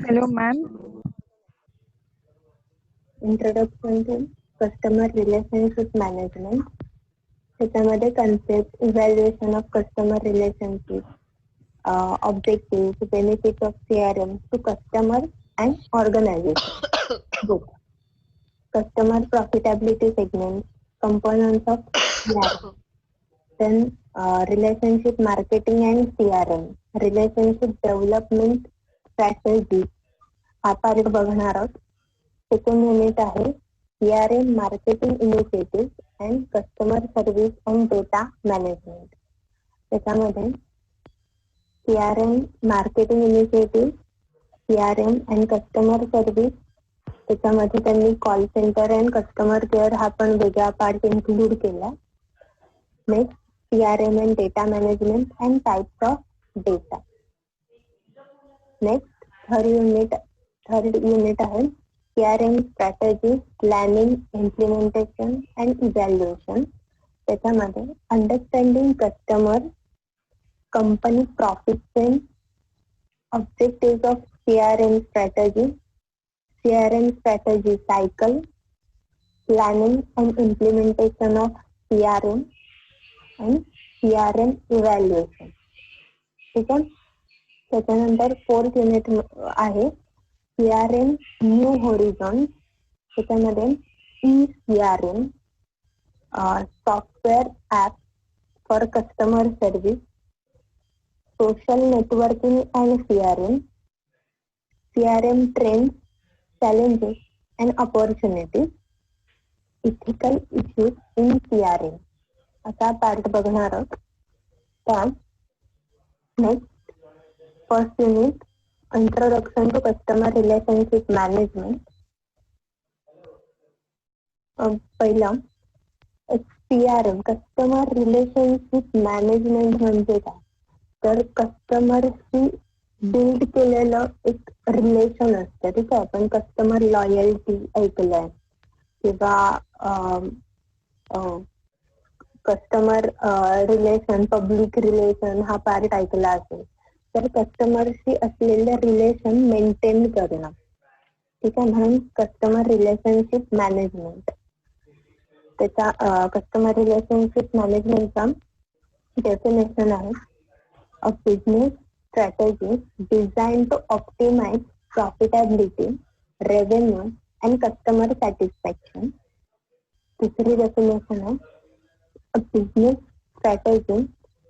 Hello, ma'am. Introduction to customer relationship management. त्याच्यामध्ये concept, evaluation of customer relationship, objectives, benefits of CRM to customer and organization. Both. Customer profitability segments, components of CRM. Then relationship marketing and CRM, relationship development strategy हा part बघणार आहोत. Second unit आहे CRM marketing initiative and customer service and data management. त्याच्यामध्ये CRM marketing initiative, CRM and customer service, त्याच्यामध्ये त्यांनी call centre and customer care हा पण वेगळा पार्ट इन्क्लूड केला. Next CRM and data management and types of data. Next, third unit आहे CRM strategy, planning, implementation and evaluation. त्याच्यामध्ये understanding customer, company profit chain, objectives of CRM strategy cycle, planning and implementation of CRM and CRM evaluation. ठीक आहे. त्याच्यानंतर fourth unit आहे CRM new horizon. त्याच्यामध्ये eCRM, software app for customer service, social networking and CRM trends, challenges and opportunities, ethical issues in CRM असा part बघणार आहोत. तर next first unit introduction to customer relationship management. पहिलं CRM customer relationship management म्हणजे काय, तर कस्टमरशी build केलेलं एक रिलेशन असतं. ठीक आहे. आपण कस्टमर लॉयल्टी ऐकलंय किंवा कस्टमर रिलेशन, पब्लिक रिलेशन हा पार्ट ऐकला असेल. तर कस्टमरशी असलेलं रिलेशन मेंटेन करणं. ठीक आहे. म्हणून कस्टमर रिलेशनशिप मॅनेजमेंट. त्याचा कस्टमर रिलेशनशिप मॅनेजमेंटचा डेफिनेशन आहे a business strategy design to optimise profitability, revenue and customer satisfaction. दुसरी डेफिनेशन आहे a business strategy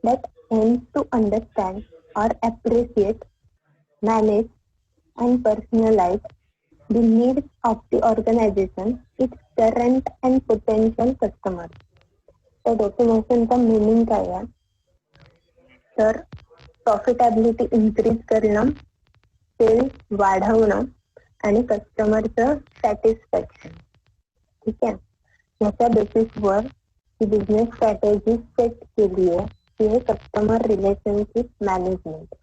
that aims to understand or appreciate, manage and personalize the needs of the organization, its current and potential customers. त्या डेफिनेशनचा meaning काय आहे, तर profitability increase करणं, cells वाढवणं आणि कस्टमरचं satisfaction. ठीक आहे. याच्या बेसिसवर बिझनेस स्ट्रॅटेजी सेट केली आहे ती आहे कस्टमर रिलेशनशिप मॅनेजमेंट.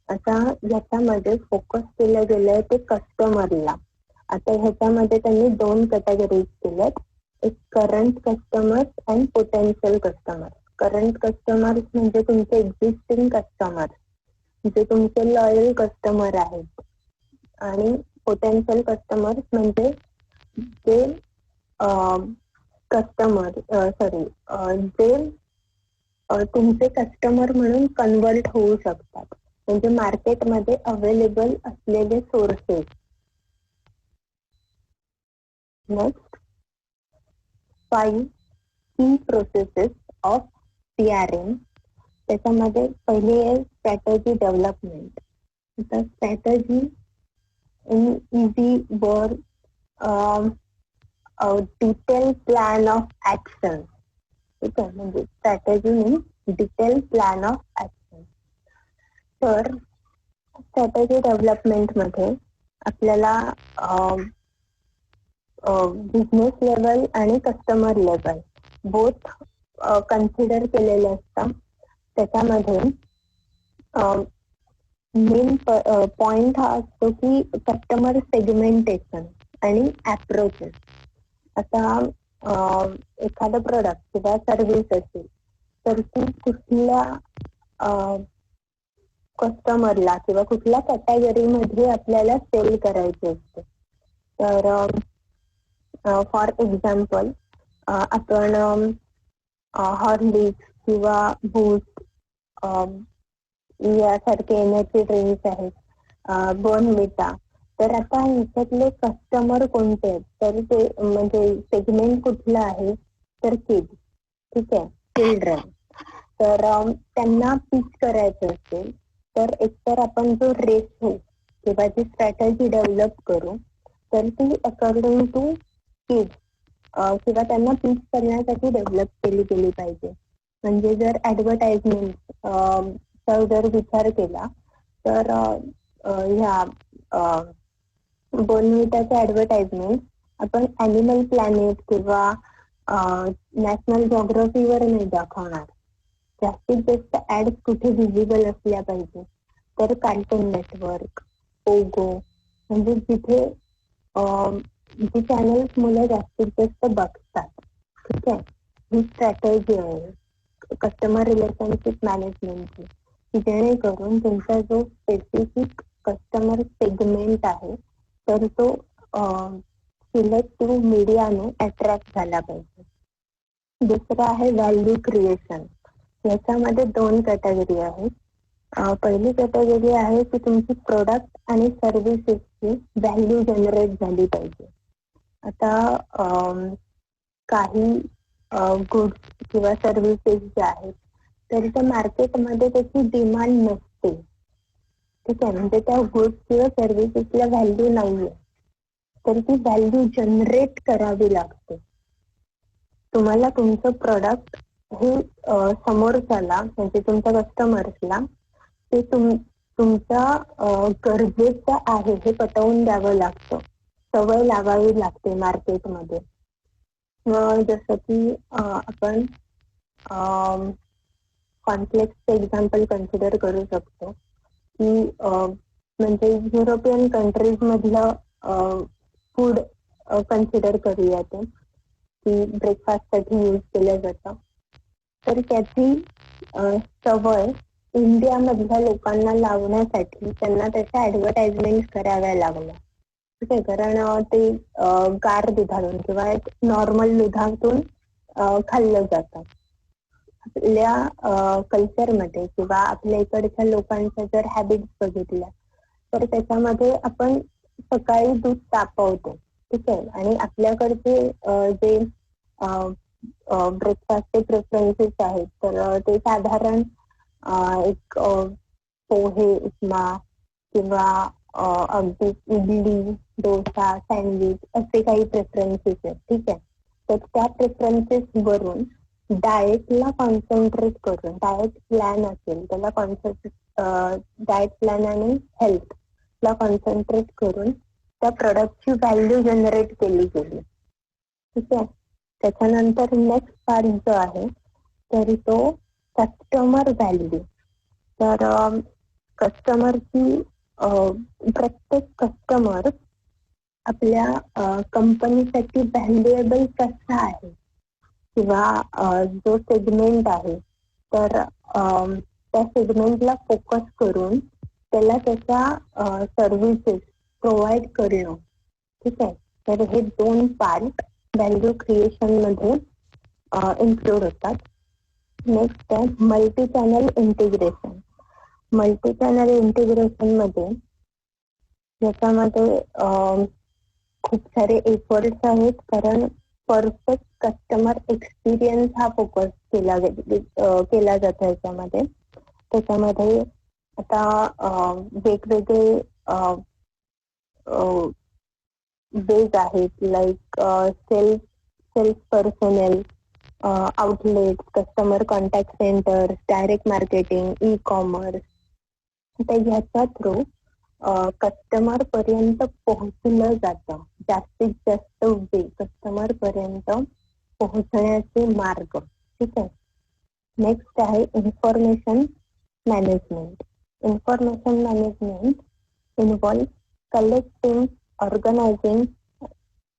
आता ह्याच्यामध्ये फोकस केलं गेलंय ते कस्टमरला. आता ह्याच्यामध्ये त्यांनी दोन कॅटेगरीज केल्यात, एक current customers and potential customers. Current customers म्हणजे तुमचे एक्झिस्टिंग कस्टमर्स, जे तुमचे लॉयल कस्टमर आहेत, आणि पोटेन्शियल कस्टमर्स म्हणजे जे जे तुमचे कस्टमर म्हणून कन्वर्ट होऊ शकतात, म्हणजे मार्केटमध्ये अवेलेबल असलेले सोर्सेस. नेक्स्ट 5 की प्रोसेसेस ऑफ CRM. त्याच्यामध्ये पहिले आहे स्ट्रॅटेजी डेव्हलपमेंट. आता strategy in easy word detail plan of action. ठीक आहे. म्हणजे strategy means detail plan of action. तर स्ट्रॅटेजी डेव्हलपमेंट मध्ये आपल्याला बिझनेस लेवल आणि कस्टमर लेवल बोथ कन्सिडर केलेले असतात. त्याच्यामध्ये मेन पॉइंट हा असतो की कस्टमर सेगमेंटेशन आणि अप्रोचेस. आता एखादं प्रोडक्ट किंवा सर्व्हिस असेल तर ती कुठल्या कस्टमरला किंवा कुठल्या कॅटेगरीमध्ये आपल्याला सेल करायची असते. तर फॉर एक्झाम्पल आपण हॉर्लिक्स किंवा बूस्ट यासारखे एनर्जी ड्रिंक्स आहेत, बॉर्नव्हिटा. तर आता ह्याच्यातले कस्टमर कोणते आहेत, तर ते म्हणजे सेगमेंट कुठलं आहे, तर किड्स. ठीक आहे, चिल्ड्रन. तर त्यांना पिच करायचं असेल तर एकतर आपण जो रेशो किंवा जी स्ट्रॅटेजी डेव्हलप करू तर ती अकॉर्डिंग टू किड्स किंवा त्यांना पिच करण्यासाठी डेव्हलप केली गेली पाहिजे. म्हणजे जर ऍडव्हर्टाइजमेंट जर विचार केला तर ह्या बॉर्नव्हिटाचे ऍडव्हर्टाइजमेंट आपण ॲनिमल प्लॅनेट किंवा नॅशनल जॉग्राफीवर नाही दाखवणार. जास्तीत जास्त ऍड्स कुठे विजिबल असल्या पाहिजे, तर कार्टून नेटवर्क, पोगो, म्हणजे जिथे जी चॅनल्स मुलं जास्तीत जास्त बघतात. ठीक आहे, ही स्ट्रॅटेजी आहे कस्टमर रिलेशनशिप मॅनेजमेंटची, की जेणेकरून तुमचा जो स्पेसिफिक कस्टमर सेगमेंट आहे तर तो सिलेक्टिव्ह मीडियाने अट्रॅक्ट झाला पाहिजे. दुसरं आहे व्हॅल्यू क्रिएशन. याच्यामध्ये 2 कॅटेगरी आहेत. पहिली कॅटेगरी आहे की तुमची प्रोडक्ट आणि सर्व्हिसेसची व्हॅल्यू जनरेट झाली पाहिजे. आता काही गुड्स किंवा सर्व्हिसेस ज्या आहेत तर त्या मार्केटमध्ये त्याची डिमांड नसते. ठीक आहे, म्हणजे त्या गुड्स किंवा सर्व्हिसेसला व्हॅल्यू नाहीये, तर ती व्हॅल्यू जनरेट करावी लागते. तुम्हाला तुमचं प्रोडक्ट हे समोरच्याला म्हणजे तुमच्या कस्टमर्सला ते तुमच्या गरजेचं आहे हे पटवून द्यावं लागतं, सवय लावावी लागते मार्केटमध्ये. जसं की आपण कॉन्फ्लेक्सचं एक्झाम्पल कन्सिडर करू शकतो की म्हणजे युरोपियन कंट्रीज मधलं फूड कन्सिडर करूया ते की ब्रेकफास्टसाठी यूज केलं जातं. तर त्याची सवय इंडियामधल्या लोकांना लावण्यासाठी त्यांना त्याच्या ऍडव्हर्टाइजमेंट कराव्या लागल्या. ठीक आहे, कारण ते गार दुधातून किंवा एक नॉर्मल दुधातून खाल्लं जातं. आपल्या कल्चरमध्ये किंवा आपल्या इकडच्या लोकांच्या जर हॅबिट्स बघितल्या तर त्याच्यामध्ये आपण सकाळी दूध तापवतो. ठीक आहे, आणि आपल्याकडचे जे ब्रेकफास्टचे प्रेफरन्सेस आहेत तर ते साधारण एक पोहे, उपमा किंवा अगदी इडली, डोसा, सँडविच असे काही प्रेफरन्सेस आहेत. ठीक आहे, तर त्या प्रेफरन्सेस वरून डाएटला कॉन्सन्ट्रेट करून, डाएट प्लॅन असेल त्याला डाएट प्लॅन आणि हेल्थला कॉन्सन्ट्रेट करून त्या प्रोडक्टची व्हॅल्यू जनरेट केली गेली. ठीक आहे, त्याच्यानंतर नेक्स्ट पार्ट जो आहे तरी तो कस्टमर व्हॅल्यू. तर कस्टमरची प्रत्येक कस्टमर आपल्या कंपनीसाठी व्हॅल्युएबल कसा आहे किंवा जो सेगमेंट आहे तर त्या सेगमेंटला फोकस करून त्याला त्याच्या सर्व्हिसेस प्रोव्हाइड करणं. ठीक आहे, तर हे 2 पार्ट व्हॅल्यू क्रिएशन मध्ये इन्क्लूड होतात. नेक्स्ट आहे multi channel integration. Multi channel integration मध्ये याच्यामध्ये खूप सारे एफर्ट्स आहेत, कारण परफेक्ट कस्टमर एक्सपिरियन्स हा फोकस केला जातो याच्यामध्ये. त्याच्यामध्ये आता वेगवेगळे वेज आहेत, like sales personal, outlet, customer contact centre, direct marketing, e commerce. तर ह्याच्या थ्रू कस्टमर पर्यंत पोहोचलं जातं. जास्तीत जास्त वे कस्टमर पर्यंत पोहोचण्याचे मार्ग. ठीक आहे, नेक्स्ट आहे information management. Information management involve collecting, organising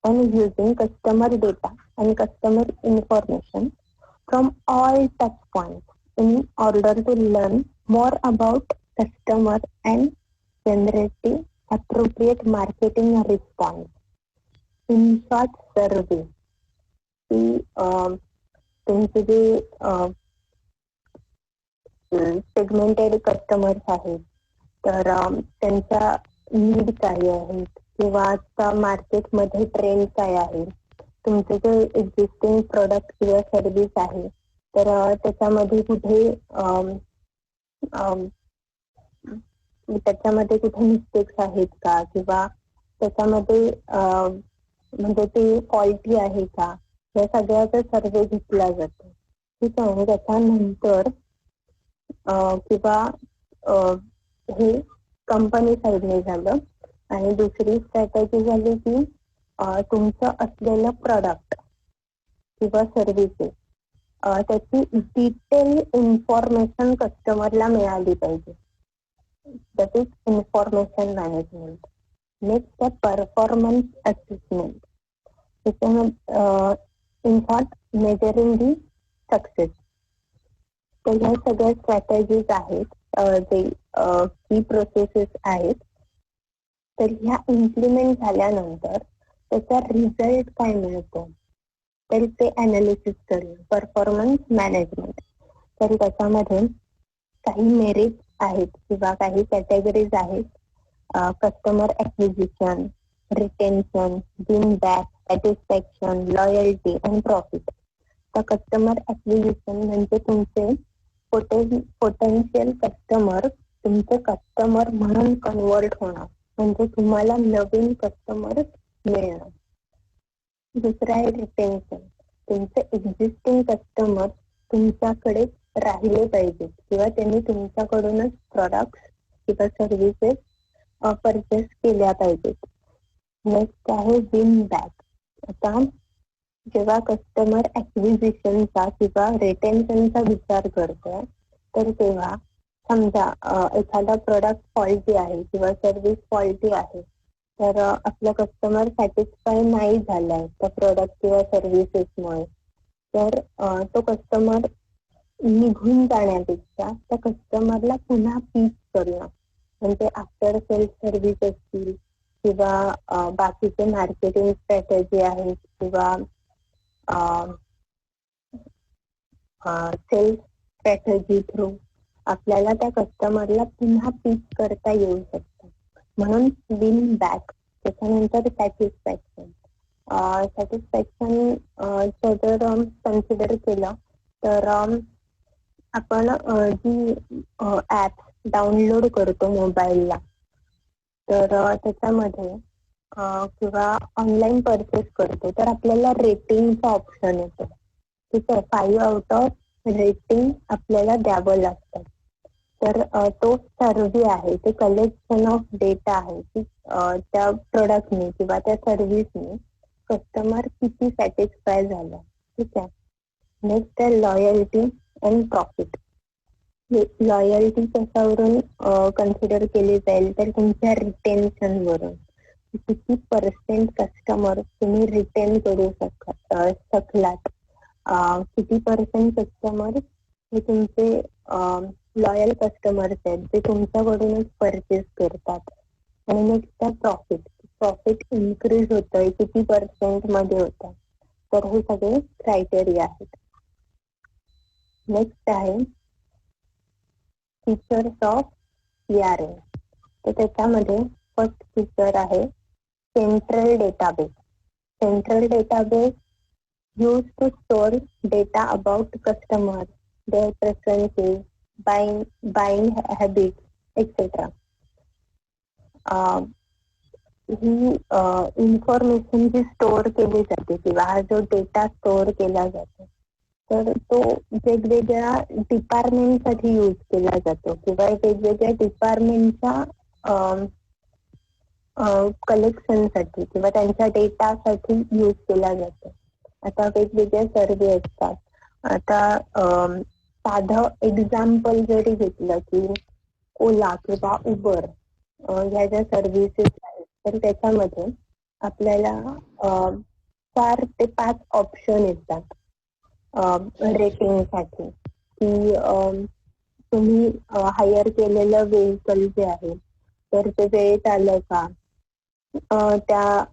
and using customer data and customer information from all touch points in order to learn more about customer and generating appropriate marketing response. In short, survey की तुमचे जे segmented customers आहेत तर त्यांच्या need काय आहेत किंवा आता मार्केटमध्ये ट्रेंड काय आहे, तुमचे जे एक्झिस्टिंग प्रोडक्ट किंवा सर्व्हिस आहे तर त्याच्यामध्ये कुठे मिस्टेक्स आहेत का किंवा त्याच्यामध्ये म्हणजे ते फॉल्टी आहे का, या सगळ्याचा सर्वे घेतला जातो. ठीक आहे. आणि त्याच्यानंतर किंवा हे कंपनी साईडने झालं. आणि दुसरी स्ट्रॅटेजी झाली की तुमचं असलेलं प्रोडक्ट किंवा सर्व्हिसेस त्याची डिटेल इन्फॉर्मेशन कस्टमरला मिळाली पाहिजे. That is information management. Next आहे परफॉर्मन्स असेसमेंट. त्याच्यामध्ये in short measuring the success. तर ह्या सगळ्या स्ट्रॅटेजीज आहेत जे की प्रोसेसेस आहेत. तर ह्या इम्प्लिमेंट झाल्यानंतर त्याचा रिझल्ट काय मिळतो तर ते अनालिसिस करूया. Performance management. तर त्याच्यामध्ये काही मेरिट आहेत किंवा काही कॅटेगरीज आहेत. Customer acquisition, retention, win back, satisfaction, loyalty आणि प्रॉफिट. तर कस्टमर ॲक्विजिशन म्हणजे तुमचे पोटेन्शियल कस्टमर तुमचे कस्टमर म्हणून कन्वर्ट होणं, म्हणजे तुम्हाला नवीन कस्टमर मिळणं. दुसरं आहे रिटेन्शन. तुमचे एक्झिस्टिंग कस्टमर तुमच्याकडे राहिले पाहिजेत किंवा त्यांनी तुमच्याकडूनच प्रोडक्ट किंवा सर्व्हिसेस परचेस केल्या पाहिजेत. नेक्स्ट आहे विन बॅक. आता जेव्हा कस्टमर ॲक्विजिशनचा किंवा रिटेन्शनचा विचार करतो तर तेव्हा समजा एखादा प्रोडक्ट फॉल्टी आहे किंवा सर्व्हिस फॉल्टी आहे तर आपला कस्टमर सॅटिस्फाय नाही झालाय त्या प्रोडक्ट किंवा सर्व्हिसेसमुळे, तर तो कस्टमर निघून जाण्यापेक्षा त्या कस्टमरला पुन्हा पीक करणं, म्हणजे आफ्टर सेल्स सर्व्हिस असतील किंवा बाकीचे मार्केटिंग स्ट्रॅटेजी आहेत किंवा सेल्स स्ट्रॅटेजी थ्रू आपल्याला त्या कस्टमरला पुन्हा पीक करता येऊ शकतं. म्हणून विन बॅक. त्याच्यानंतर सॅटिस्फॅक्शन. जर कन्सिडर केलं तर आपण जी ॲप डाउनलोड करतो मोबाईलला तर त्याच्यामध्ये किंवा ऑनलाईन परचेस करतो तर आपल्याला रेटिंगचा ऑप्शन येतो. ठीक आहे. 5 आउट ऑफ रेटिंग आपल्याला द्यावं लागतं. तर तो सर्व्हे आहे, ते कलेक्शन ऑफ डेटा आहे की त्या प्रोडक्टने किंवा त्या सर्व्हिसने कस्टमर किती सॅटिस्फाय झाला. ठीक आहे. नेक्स्ट आहे लॉयल्टी अँड प्रॉफिट. लॉयल्टी कशावरून कन्सिडर केली जाईल तर तुमच्या रिटेन्शनवरून. किती पर्सेंट कस्टमर तुम्ही रिटेन करू शकलात, किती पर्सेंट कस्टमर हे तुमचे लॉयल कस्टमर्स आहेत जे तुमच्याकडूनच परचेस करतात. आणि नेक्स्ट आहे प्रॉफिट. प्रॉफिट इन्क्रीज होतंय किती पर्सेंट मध्ये होतं. तर हे सगळे क्रायटेरिया आहेत. नेक्स्ट आहे फीचर्स ऑफ CRM. तर त्याच्यामध्ये फर्स्ट फीचर आहे central database. Central database used to store data about customers, their preferences, buying habits, etc. He information G store केली जाते किंवा हा जो डेटा स्टोअर केला जातो तर तो वेगवेगळ्या डिपार्टमेंटसाठी यूज केला जातो किंवा वेगवेगळ्या डिपार्टमेंटच्या कलेक्शनसाठी किंवा त्यांच्या डेटासाठी यूज केला जातो. आता वेगवेगळे सर्वे असतात. आता साधं एक्झाम्पल जरी घेतलं की ओला किंवा उबर ह्या ज्या सर्व्हिसेस आहेत तर त्याच्यामध्ये आपल्याला 4 ते 5 ऑप्शन येतात रेटिंगसाठी, की तुम्ही हायर केलेलं व्हेकल जे आहे तर ते वेळेत आलं का, त्या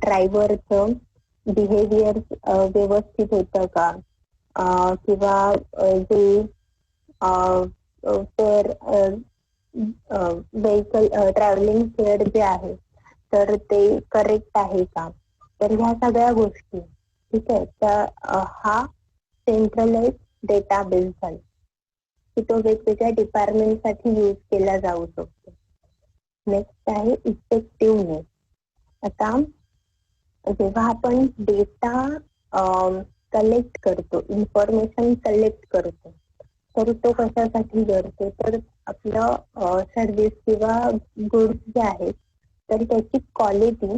ड्रायव्हरचं बिहेवियर व्यवस्थित होतं का, किंवा जे तर व्हेकल ट्रॅव्हलिंग फेअर जे आहे तर ते करेक्ट आहे का. तर ह्या सगळ्या गोष्टी ठीक आहे, तर हा सेंट्रलाइज डेटाबेस आहे की तो वेगवेगळ्या डिपार्टमेंटसाठी यूज केला जाऊ शकतो. नेक्स्ट आहे इफेक्टिव्हनेस. आता जेव्हा आपण डेटा कलेक्ट करतो, इन्फॉर्मेशन कलेक्ट करतो, तर तो कशासाठी करतो, तर आपलं सर्व्हिस किंवा गुड्स जे आहेत तर त्याची क्वालिटी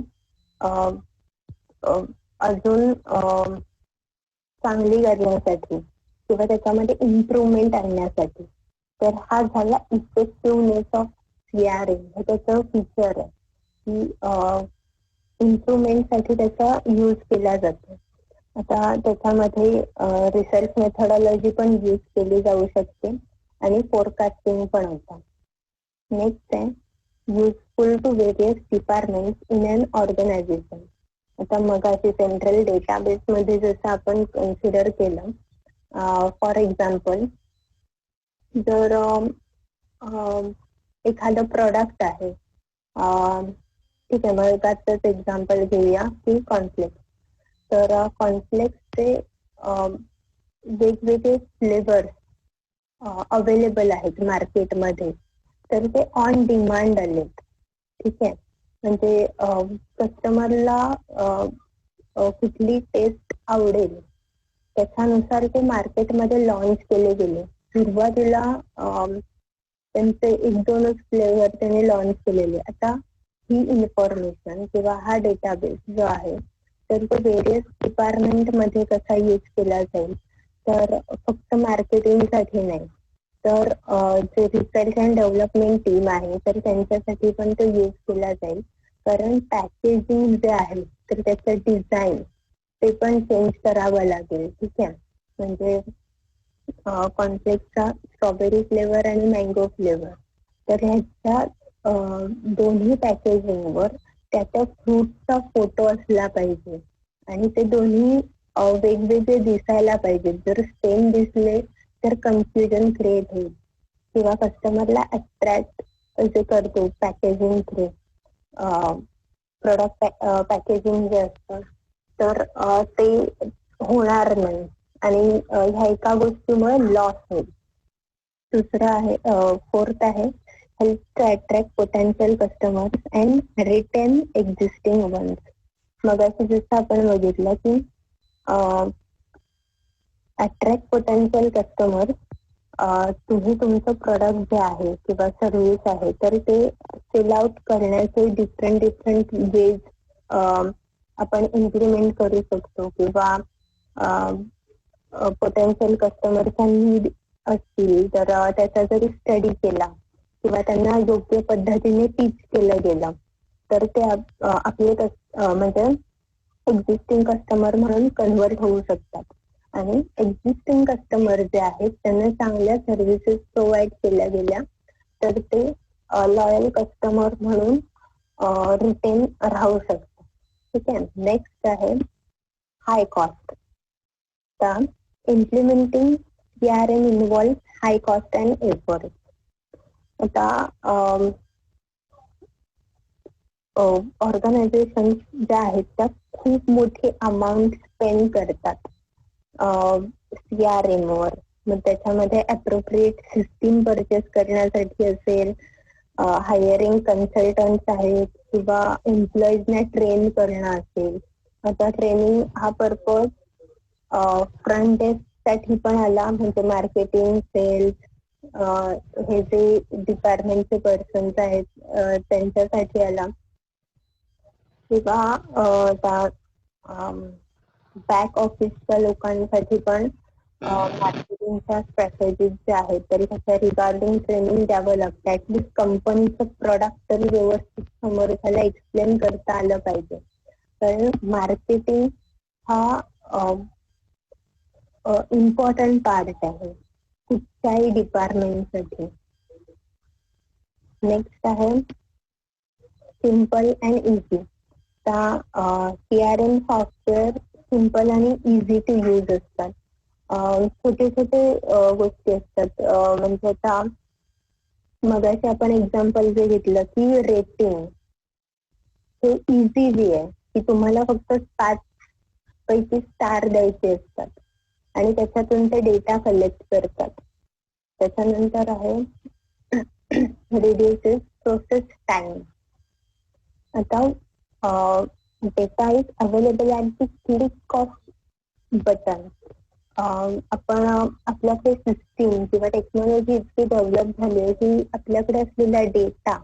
अजून चांगली करण्यासाठी किंवा त्याच्यामध्ये इम्प्रुव्हमेंट आणण्यासाठी. तर हा झाला इफेक्टिव्हनेस ऑफ CRM. हे त्याचं फीचर आहे की इम्प्रुव्हमेंटसाठी त्याचा यूज केला जातो. आता त्याच्यामध्ये रिसर्च मेथडॉलॉजी पण यूज केली जाऊ शकते आणि फोरकास्टिंग पण होतं. नेक्स्ट आहे useful to various departments in an organisation. आता मगाशी सेंट्रल डेटाबेस मध्ये जसं आपण कन्सिडर केलं, फॉर एक्झाम्पल जर एखादं प्रोडक्ट आहे, ठीक आहे, मग त्याचंच एक्झाम्पल घेऊया की कॉर्नफ्लेक्स. तर कॉर्नफ्लेक्सचे वेगवेगळे फ्लेवर्स अवेलेबल आहेत मार्केटमध्ये, तर ते ऑन डिमांड आलेत. ठीक आहे, म्हणजे कस्टमरला कुठली टेस्ट आवडेल त्याच्यानुसार ते मार्केटमध्ये लॉन्च केले गेले. सुरुवातीला त्यांचे 1-2च फ्लेवर त्याने लॉन्च केलेले. आता ही इन्फॉर्मेशन किंवा हा डेटाबेस जो आहे तर तो व्हेरियस डिपार्टमेंट मध्ये कसा यूज केला जाईल, तर फक्त मार्केटिंगसाठी नाही, तर जे रिसर्च अँड डेव्हलपमेंट टीम आहे तर त्यांच्यासाठी पण तो यूज केला जाईल. कारण पॅकेजिंग जे आहे तर त्याचं डिझाईन ते पण चेंज करावं लागेल. ठीक आहे, म्हणजे कॉर्नफ्लेक्सचा स्ट्रॉबेरी फ्लेवर आणि मँगो फ्लेवर, तर ह्याच्या दोन्ही पॅकेजिंगवर त्याच्या फ्रूटचा फोटो असला पाहिजे आणि ते दोन्ही वेगवेगळे दिसायला पाहिजे. जर सेम दिसले तर कन्फ्युजन क्रिएट होईल किंवा कस्टमरला अट्रॅक्ट जे करतो पॅकेजिंग थ्रू, प्रोडक्ट पॅकेजिंग जे असतं तर ते होणार नाही आणि ह्या एका गोष्टीमुळे लॉस होईल. दुसरं आहे, फोर्थ आहे help to attract potential customers and retain existing ones. मग असं जसं आपण बघितलं की अट्रॅक्ट पोटेन्शियल कस्टमर, तुम्ही तुमचं प्रोडक्ट जे आहे किंवा सर्व्हिस आहे तर ते सेल आउट करण्याचे डिफरंट वेज आपण इम्प्लिमेंट करू शकतो. किंवा पोटेन्शियल कस्टमरचा नीड असतील तर त्याचा जरी स्टडी केला किंवा त्यांना योग्य पद्धतीने टीच केलं गेलं तर ते आपले म्हणजे एक्झिस्टिंग कस्टमर म्हणून कन्व्हर्ट होऊ शकतात. आणि एक्झिस्टिंग कस्टमर जे आहेत त्यांना चांगल्या सर्व्हिसेस प्रोव्हाइड केल्या गेल्या तर ते लॉयल कस्टमर म्हणून रिटेन राहू शकतात. ठीक आहे, नेक्स्ट आहे हाय कॉस्ट. तर implementing CRM involve high cost and effort. आता ऑर्गनायझेशन ज्या आहेत त्या खूप मोठी अमाऊंट स्पेंड करतात CRM वर. मग त्याच्यामध्ये अप्रोप्रिएट सिस्टीम परचेस करण्यासाठी असेल, हायरिंग कन्सल्टंट्स आहेत किंवा एम्प्लॉईजना ट्रेन करणं असेल. आता ट्रेनिंग हा पर्पज फ्रंट डेस्क साठी पण आला, म्हणजे मार्केटिंग, सेल्स, हे जे डिपार्टमेंटचे पर्सन्स आहेत त्यांच्यासाठी आला. किंवा बॅक ऑफिसच्या लोकांसाठी पण मार्केटिंगच्या स्ट्रॅटेजीज ज्या आहेत तरी त्याच्या रिगार्डिंग ट्रेनिंग द्यावं लागतं. ऍटलीस्ट कंपनीचं प्रॉडक्ट तरी व्यवस्थित समोरच्याला एक्सप्लेन करता आलं पाहिजे. कारण मार्केटिंग हा इम्पॉर्टंट पार्ट आहे कुठच्याही डिपार्टमेंटसाठी. नेक्स्ट आहे simple and easy. CRM software simple आणि इझी टू यूज असतात. छोटे छोटे गोष्टी असतात. म्हणजे आता मगाशी आपण एक्झाम्पल जे घेतलं की रेटिंग, हे इझी वे आहे की तुम्हाला फक्त 5 पैकी स्टार द्यायचे असतात आणि त्याच्यातून ते डेटा कलेक्ट करतात. त्याच्यानंतर आहे रिड्युसेस प्रोसेस टाइम. आता data is available at the click off button. आपण आपल्याकडे सिस्टीम किंवा टेक्नॉलॉजी इतकी डेव्हलप झाली आहे की आपल्याकडे असलेला डेटा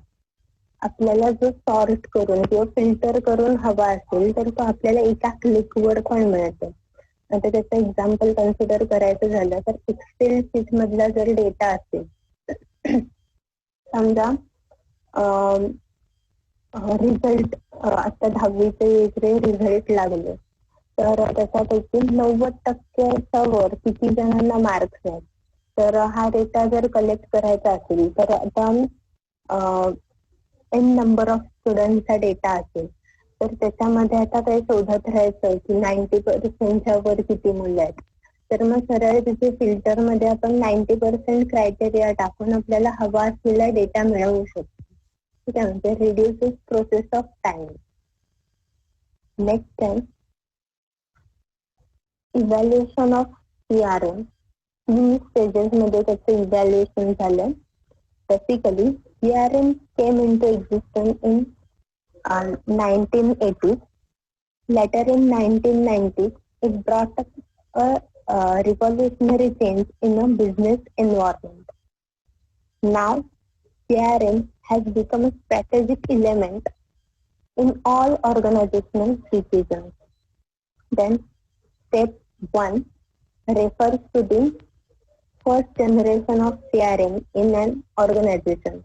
आपल्याला जो सॉर्ट करून किंवा फिल्टर करून हवा असेल तर तो आपल्याला एका क्लिकवर पण मिळतो. आता त्याचं एक्झाम्पल कन्सिडर करायचं झालं तर एक्सेल शीट मधला जर डेटा असेल, समजा रिझल्ट आता 10वीचे रिझल्ट लागले तर त्याच्यापैकी 90%च्या वर किती जणांना मार्क्स आहेत. तर हा डेटा जर कलेक्ट करायचा असेल तर आता n नंबर ऑफ स्टुडंटचा डेटा असेल तर त्याच्यामध्ये आता काही शोधत राहायचं की 90%च्या वर किती मुलं आहेत. तर मग सरळ तिथे फिल्टर मध्ये आपण 90% क्रायटेरिया टाकून आपल्याला हवा असलेला डेटा मिळवू शकतो. ठीक आहे, म्हणजे reduces process of time. Next आहे इव्हॅल्युएशन ऑफ CRM. 3 स्टेजेस मध्ये त्याचं इव्हॅल्युएशन झालं. Basically CRM came into existence in 1980s. Later in 1990s, it brought up a revolutionary change in a business environment. Now, CRM has become a strategic element in all organizational decisions. Then, step 1 refers to the first generation of CRM in an organization.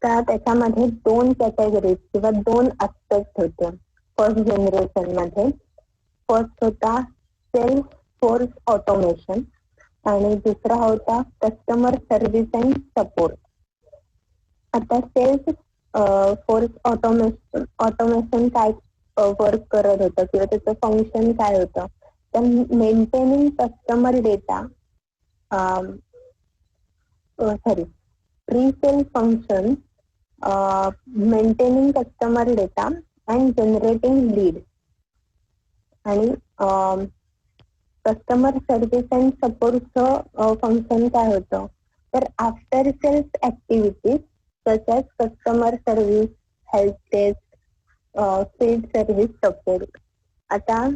त्याच्यामध्ये 2 categories किंवा 2 aspect होते. First generation मध्ये first होता sales force automation आणि दुसरा होता customer service and support. आता sales force automation काय वर्क करत होतं किंवा त्याचं फंक्शन काय होतं, तर maintaining customer data pre-sale function, maintaining customer data and generating leads. आणि कस्टमर सर्व्हिस अँड सपोर्टचं फंक्शन काय होतं, तर after sales activities such as customer service, help desk, field service support. आता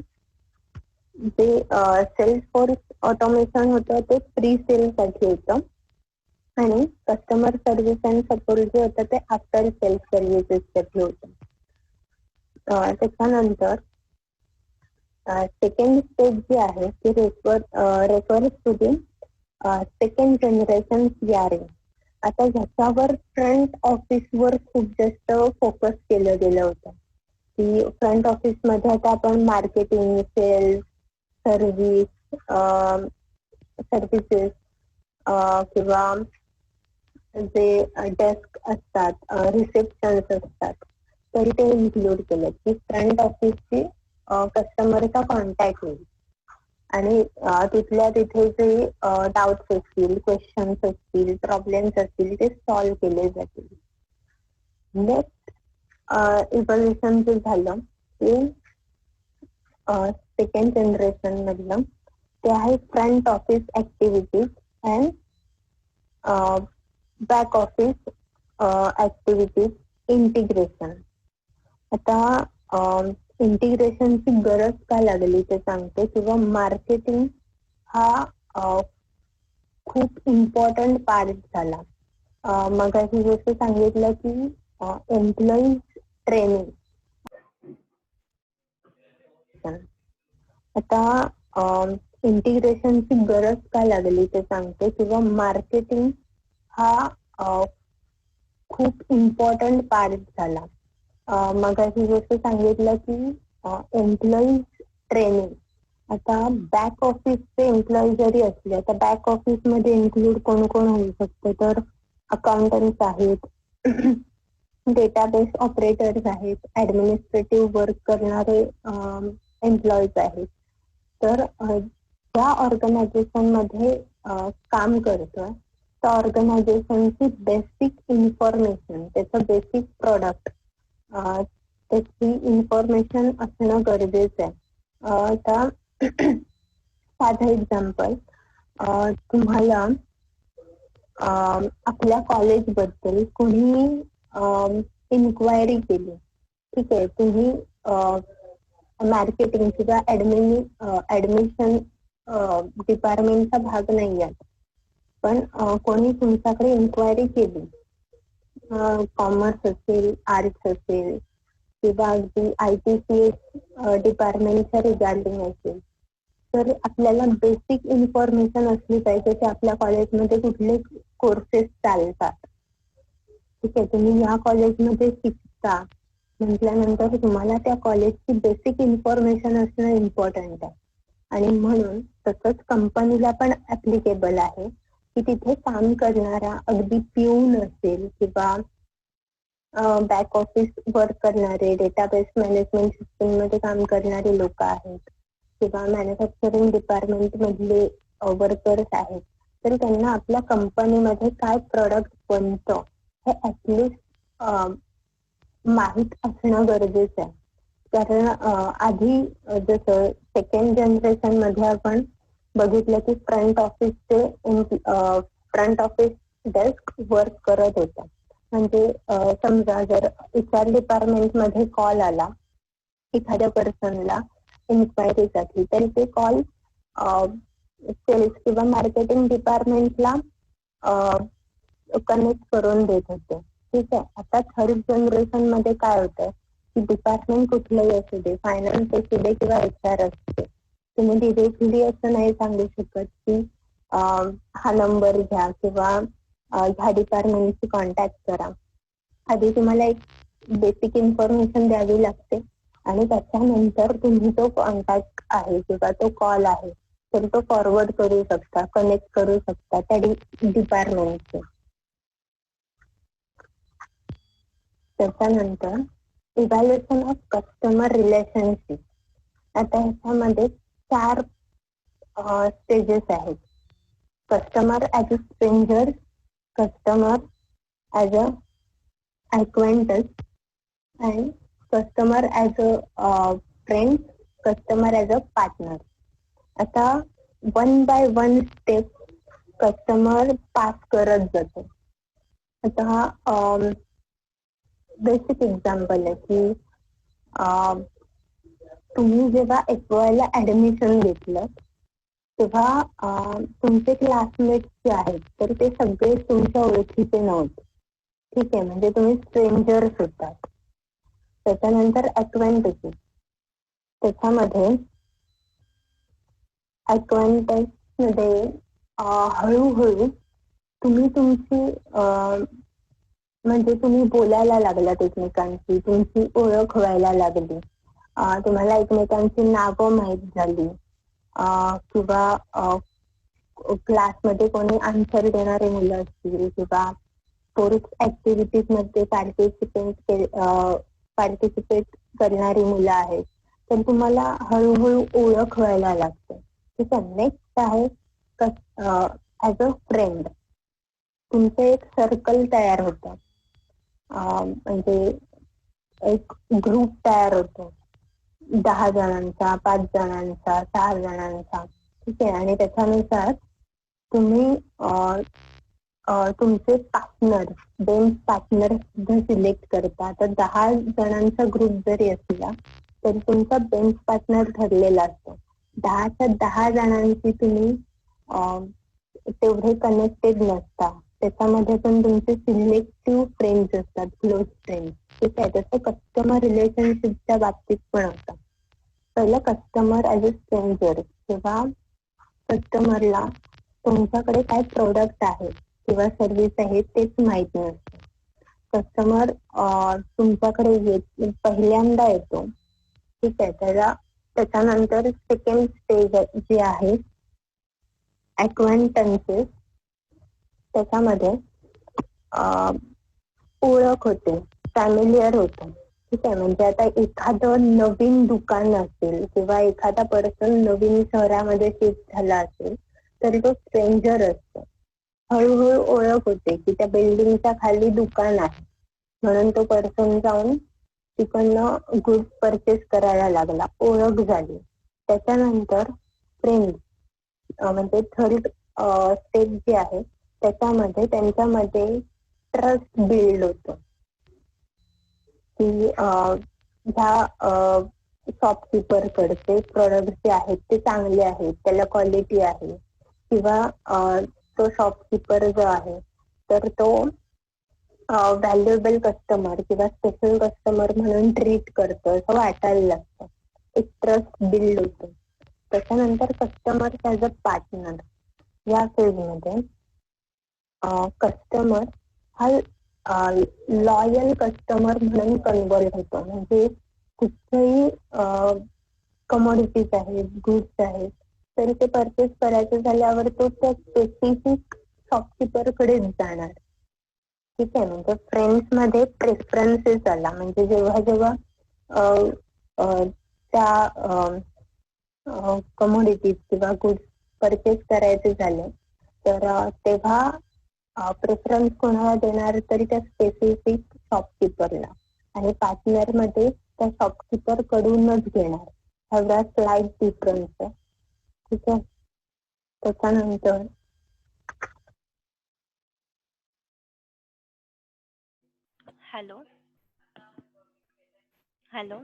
जे सेल्स फोर्स ऑटोमेशन होतं ते प्री सेल साठी होतं आणि कस्टमर सर्व्हिस अँड सपोर्ट जे होतं ते आफ्टर सेल्स सर्व्हिसेस साठी होतं. त्याच्यानंतर सेकंड स्टेज जे आहे ते refers to the second generation CRM. आता ह्याच्यावर फ्रंट ऑफिसवर खूप जास्त फोकस केलं गेलं होतं की फ्रंट ऑफिस मध्ये आता आपण मार्केटिंग, सेल्स, सर्व्हिसेस किंवा जे डेस्क असतात, रिसेप्शन्स असतात, तरी ते इन्क्लूड केलं की फ्रंट ऑफिसची कस्टमरचा कॉन्टॅक्ट होईल आणि तिथल्या तिथे जे डाऊट्स असतील, क्वेश्चन्स असतील, प्रॉब्लेम्स असतील ते सॉल्व्ह केले जातील. नेक्स्ट इव्हॉल्युशन जे झालं ते सेकंड जनरेशन मधलं ते आहे front office activities and back office activities integration. आता इंटिग्रेशनची गरज का लागली ते सांगते, किंवा मार्केटिंग हा खूप इम्पॉर्टंट पार्ट झाला. मगाशी जसं सांगितलं की एम्प्लॉईज ट्रेनिंग. आता इंटिग्रेशनची गरज का लागली ते सांगते, किंवा मार्केटिंग हा खूप इम्पॉर्टंट पार्ट झाला. मगाशी जसं सांगितलं की एम्प्लॉईज ट्रेनिंग. आता बॅक ऑफिसचे एम्प्लॉई जरी असले, आता बॅक ऑफिस मध्ये इन्क्लूड कोण कोण होऊ शकते, तर अकाउंटंट्स आहेत, डेटाबेस ऑपरेटर्स आहेत, ऍडमिनिस्ट्रेटिव्ह वर्क करणारे एम्प्लॉईज आहेत. तर ज्या ऑर्गनायझेशन मध्ये काम करतोय त्या ऑर्गनायझेशनची बेसिक इन्फॉर्मेशन, त्याचं बेसिक प्रोडक्ट, त्याची इन्फॉर्मेशन असणं गरजेचं आहे. आता साधं एक्झाम्पल, तुम्हाला आपल्या कॉलेज बद्दल कोणी इन्क्वायरी केली, ठीक आहे, तुम्ही मार्केटिंग किंवा ऍडमिशन डिपार्टमेंटचा भाग नाही आहे, पण कोणी तुमच्याकडे इन्क्वायरी केली, कॉमर्स असेल, आर्ट्स असेल किंवा अगदी ITCS डिपार्टमेंटच्या रिगार्डिंग असेल, तर आपल्याला बेसिक इन्फॉर्मेशन असली पाहिजे की आपल्या कॉलेजमध्ये कुठले कोर्सेस चालतात. ठीक आहे, तुम्ही या कॉलेजमध्ये शिकता म्हटल्यानंतर तुम्हाला त्या कॉलेजची बेसिक इन्फॉर्मेशन असणं इम्पॉर्टंट आहे. आणि म्हणून तसंच कंपनीला पण ऍप्लिकेबल आहे की तिथे काम करणारा अगदी पिऊन असेल किंवा बॅक ऑफिस वर्क करणारे, डेटाबेस मॅनेजमेंट सिस्टम मध्ये काम करणारे लोक आहेत किंवा मॅन्युफॅक्चरिंग डिपार्टमेंट मधले वर्कर्स आहेत, तर त्यांना आपल्या कंपनीमध्ये काय प्रोडक्ट बनतं हे ऍटलिस्ट माहीत असणं गरजेचं आहे. कारण आधी जसं सेकंड जनरेशन मध्ये आपण बघितलं की फ्रंट ऑफिस डेस्क वर्क करत होता. म्हणजे समजा जर HR डिपार्टमेंट मध्ये कॉल आला एखाद्या पर्सनला इन्क्वायरीसाठी, तर ते कॉल सेल्स किंवा मार्केटिंग डिपार्टमेंटला कनेक्ट करून देत होते. ठीक आहे, आता थर्ड जनरेशन मध्ये काय होतंय की डिपार्टमेंट कुठलंही असू दे, फायनान्स असू दे किंवा HR असू दे, तुम्ही डिरेक्टली असं नाही सांगू शकत की हा नंबर घ्या किंवा ह्या डिपार्टमेंटशी कॉन्टॅक्ट करा. आधी तुम्हाला एक बेसिक इन्फॉर्मेशन द्यावी लागते आणि त्याच्यानंतर तुम्ही तो कॉन्टॅक्ट आहे किंवा तो कॉल आहे तर तो फॉरवर्ड करू शकता, कनेक्ट करू शकता त्या डिपार्टमेंटचे. त्याच्यानंतर इव्हॅल्युएशन ऑफ कस्टमर रिलेशनशिप. आता ह्याच्यामध्ये 4 स्टेजेस आहेत. Customer as a stranger, customer as a acquaintance and customer as a friend, customer as a partner. आता 1 by 1 स्टेप कस्टमर पास करत जातो. आता बेसिक एक्झाम्पल आहे की तुम्ही जेव्हा FY ला ऍडमिशन घेतलं तेव्हा तुमचे क्लासमेट्स जे आहेत तर ते सगळे तुमच्या ओळखीचे नव्हते. ठीक आहे, म्हणजे तुम्ही स्ट्रेंजर्स होतात. त्याच्यानंतर अक्वेंटन्स. त्याच्यामध्ये अक्वेंटन्स मध्ये हळूहळू तुम्ही तुमची म्हणजे तुम्ही बोलायला लागलात एकमेकांशी, तुमची ओळख व्हायला लागली, तुम्हाला एकमेकांची नावं माहीत झाली किंवा क्लासमध्ये कोणी आन्सर देणारे मुलं असतील किंवा स्पोर्ट्स ऍक्टिव्हिटीज मध्ये पार्टिसिपेट करणारी मुलं आहेत, तर तुम्हाला हळूहळू ओळख व्हायला लागते. ठीक आहे, नेक्स्ट आहे ऍज अ फ्रेंड. तुमचं एक सर्कल तयार होतं, म्हणजे एक ग्रुप तयार होतो 10 जणांचा, 5 जणांचा, 6 जणांचा. ठीक आहे, आणि त्याच्यानुसार तुम्ही तुमचे पार्टनर, बेंच पार्टनर सुद्धा सिलेक्ट करता. तर 10 जणांचा ग्रुप जरी असला तरी तुमचा बेंच पार्टनर ठरलेला असतो. 10च्या 10 जणांशी तुम्ही तेवढे कनेक्टेड नसता, त्याच्यामध्ये पण तुमचे सिलेक्टिव्ह फ्रेंड्स असतात, क्लोज फ्रेंड्स. ठीक आहे, तसं कस्टमर रिलेशनशिपच्या बाबतीत पण होतं. पहिलं कस्टमर ॲज अ स्ट्रेंजर, किंवा कस्टमर तुमच्याकडे पहिल्यांदा येतो, ठीक आहे. त्याच्यानंतर सेकंड स्टेज जी आहे ऍक्वेंटन्सेस, त्याच्यामध्ये ओळख होते, फॅमिलियर होतं, ठीक आहे. म्हणजे आता एखादं नवीन दुकान असेल किंवा एखादा पर्सन नवीन शहरामध्ये शिफ्ट झाला असेल तर तो स्ट्रेंजर असतो. हळूहळू ओळख होते की त्या बिल्डिंगच्या खाली दुकान आहे, म्हणून तो पर्सन जाऊन तिकडनं गुड्स परचेस करायला लागला, ओळख झाली. त्याच्यानंतर फ्रेंड म्हणजे थर्ड स्टेप जी आहे त्याच्यामध्ये त्यांच्यामध्ये ट्रस्ट बिल्ड होतो की ह्या शॉपकीपर कडचे प्रोडक्ट जे आहेत ते चांगले आहेत, त्याला क्वालिटी आहे, किंवा तो शॉपकीपर जो आहे तर तो व्हॅल्युएबल कस्टमर किंवा स्पेशल कस्टमर म्हणून ट्रीट करतो असं वाटायला लागतं. एक ट्रस्ट बिल्ड होतो. त्याच्यानंतर कस्टमर ॲज अ पार्टनर या फील्डमध्ये कस्टमर हा लॉयल कस्टमर म्हणून कन्वर्ट होतो. म्हणजे कुठेही कमोडिटीज आहेत, गुड्स आहेत, तरी ते परचेस करायचं झाल्यावर तो त्या स्पेसिफिक शॉपकीपर कडेच जाणार, ठीक आहे. म्हणजे फ्रेंड्स मध्ये प्रेफरन्सेस आला. म्हणजे जेव्हा जेव्हा त्या कमोडिटीज किंवा गुड्स परचेस करायचे झाले तर तेव्हा प्रेफरन्स कोणाला देणार, तरी त्या स्पेसिफिक शॉपकीपरला, आणि पार्टनर मध्ये त्या शॉपकीपर कडूनच घेणार. एवढा स्लाइट डिफरन्स आहे, ठीक आहे. त्याच्यानंतर हॅलो हॅलो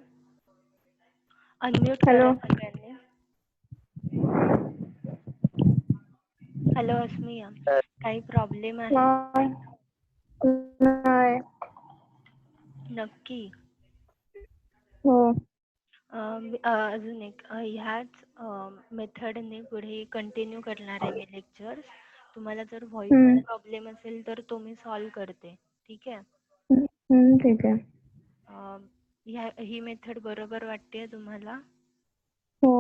अनम्यूट हॅलो. करा सगळ्यांनी. हॅलो अस्मिया, काही प्रॉब्लेम आहे? नाही. नक्की? हो. अजून एक, ह्याच मेथडने पुढे कंटिन्यू करणार आहे मी लेक्चर्स. तुम्हाला जर व्हॉइसचा प्रॉब्लेम असेल तर तो मी सॉल्व करते, ठीक आहे. ठीक आहे. ही मेथड बरोबर वाटते तुम्हाला? हो.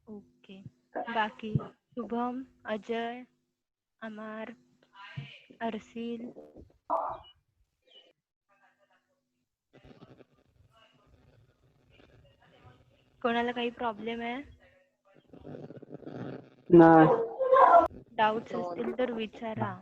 ओके. बाकी शुभम, अजय, अमार, अर्सिल, कोणाला काही प्रॉब्लेम आहे? डाउट्स असतील तर विचारा.